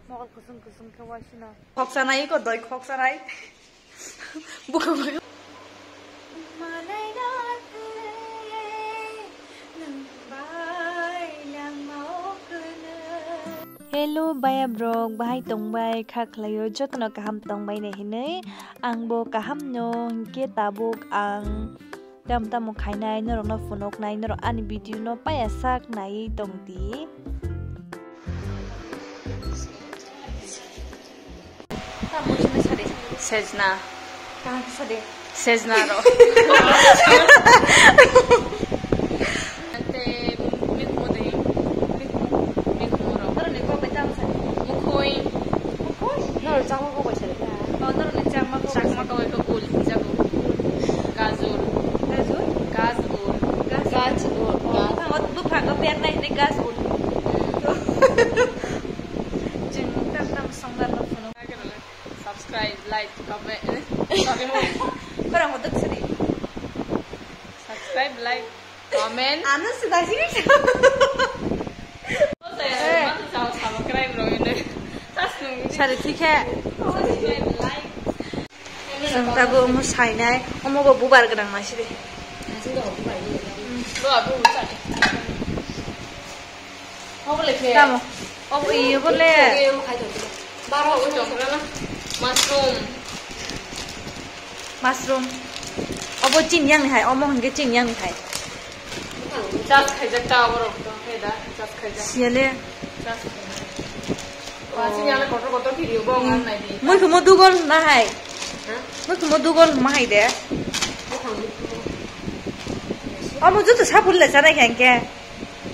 Mokal kusung kawasina. Khoksanai ko doi khoksanai. Bukan. Hello baya brok bahai tongbai khaklayo jotno kaham tongbai ne hinai angbo kaham no ke tabuk ang tam tam khainai no no phonok nai no ani video no paya sak nai tongti Sejna kahan sade Sejna ro Sama ko bisa deh. Kalau terus sama ko itu cool, jago. Gazul. Kalau tuh pakai biar naik di gazul. Jangan tam songgar lo puno. Subscribe, like, comment. Kurang untuk sedih. Subscribe, like, comment. Anu sudah sini. Chari ठीक है संतागो उमो साइनाय उमोगो बुबार गदां मासिदे Tamo. Oh iya boleh. Mushroom. Obo cing yang nih hai, omong ke cing yang nih hai. Jas khajak ta borok to heda, jas khajak. Siale. Moi kumo dugol na hai. Moi kumo dugol ma hai de. Omo jutu sabul le jana kyan ke.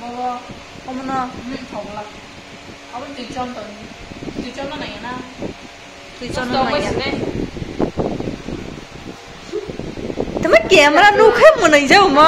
Omo no. Omo tuichon na nai na. Tuichon na nai. Tama camera nu khai mo nai jau ma.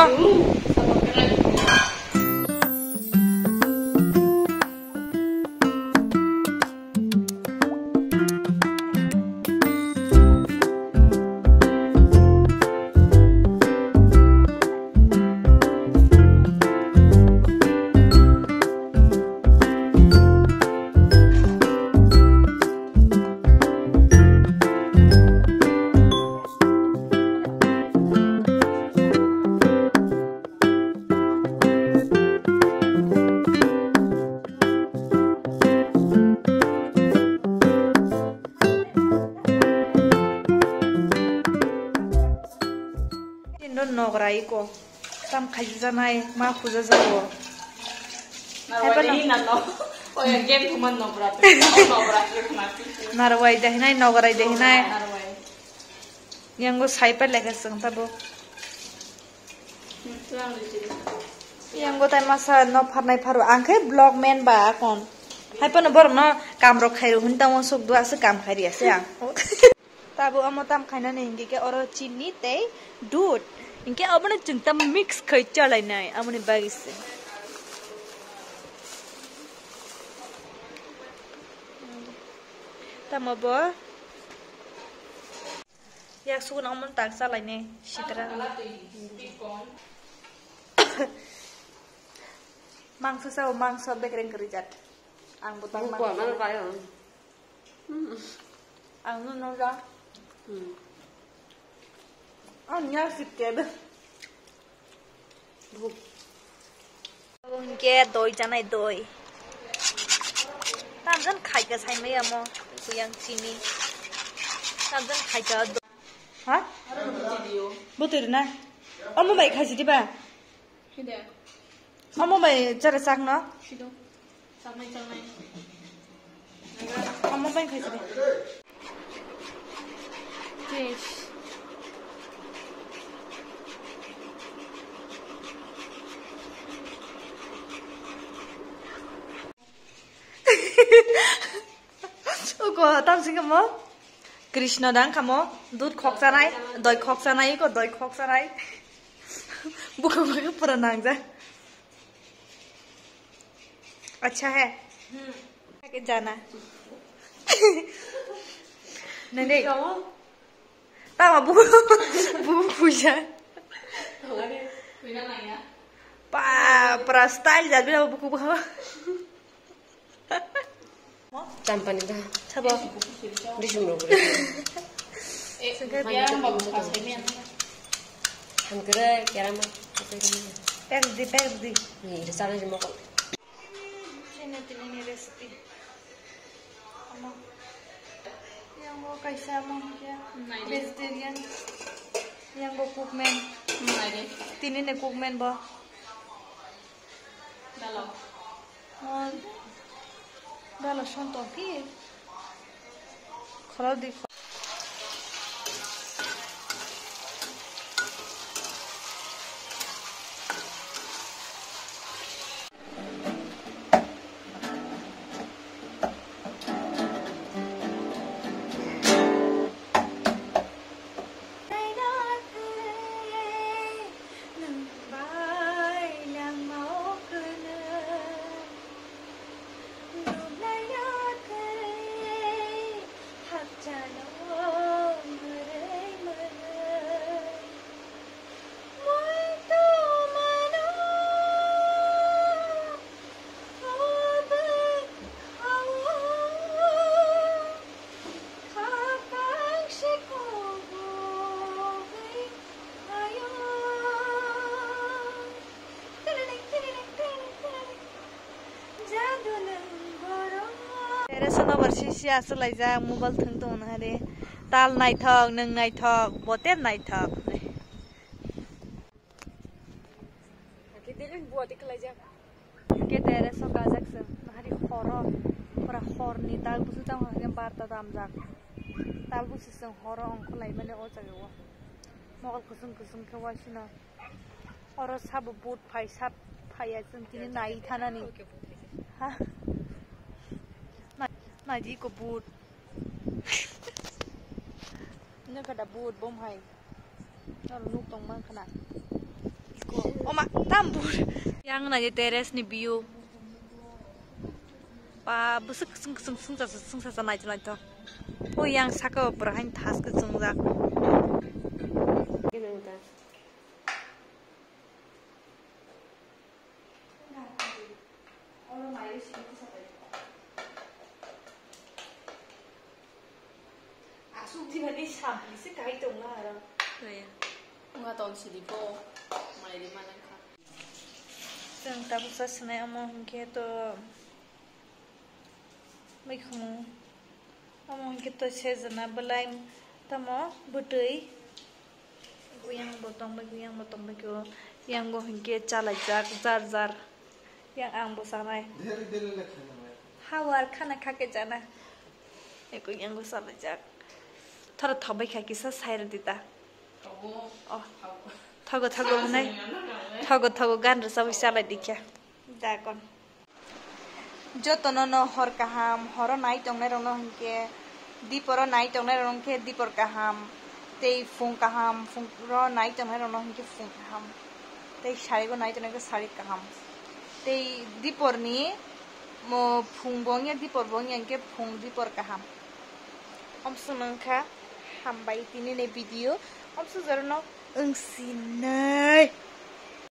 Nograi ko tam khajuja nai ma khuja jago narwai dehinai nograi dehinai yango saipa lekha sung tabo yango tai masa no pharnai pharu angke blog man ba kon haipa no bor no kamro khairu hun tamo sok du ase kam khairi ase ang tabo amotam khaina ne hingi ke oro chini tei dud इनके अपने चिंता mix खर्चा लेना है अपने bag से तब अब यार सुन अमन ताकसा लेने शितरा मांस से वो मांस बेकरें करी जात आंग बुतांग आंग नु नौ जा Anya siked. Ke doi janai doi. Tamjan khai ka sai mai amo kuyang chini. Tamjan khai ka. Ha? Butir na. Amo bai khai sidi ba? Hide. Amo bai chara sak na? Sido. Samai. Amo bai khai sidi. Fish. Ko tam sing mo Krishna dang kamo dud khoksanai doi khoksanai ko doi khoksanai bukan pura nang ja अच्छा है के जाना नहीं नहीं tama bu puja pa para style jadi buku buku Campani dah. Sabo. Di sumber boleh. Sekarang Hampir kira mah. Perdi. Nih, resana cuma kok. Ini resipi. Ama. Yang mau kaisa mau ya. Vegetarian. Yang mau cookman. Tini ne cookman ba. Dalo shonto ki. Khalo di. Versi asal aja mobile tentang hari tal night talk neng night talk boter night talk Kita ni buat ikut aja. kita rasa kajak se hari horor para horor ni tal busu tam hari parta tam jak tal busu se horor angko lai mana o jago mokal kusum kewasina orang sab boot sab phaya sentini nai thana ni ha Naji ko boot. Ini kada boot bom hai. Kalau nuk tong mang kena. Iko. Oma tam boot. Yang naji teres ni view. Pa busuk sung sa naji naji to. Oh yang saka berahan tas ke sung za. Kita udah. Orang mayu sih itu sampai. Sudah di samping sih kahit dong lah orang. Iya. Enggak tahu sih di po. Mulai di mana kah? Yang tak usah senai among gitu. Mereka among gitu sezona belai tamo butui. Yang botong bagi yang go hingga cala jar. Yang ang bosanai. Hawar kana kake jana. Eko yang go salah jar. Thara thabai khai kisa sair dita oh thago hunai thago gan ra sabai sala dikya da kon jotono no hor kaham horo nai tongne rono hingke diporo nai tongne rono ke dipor kaham tei fung kaham fung ro nai tongne rono hingke fung kaham tei sari go nai tongne ke sari kaham tei dipor ni mo fung bongya dipor bongya hingke fung dipor kaham omsunangkha Hambai tini ne video om suzarno ungsinai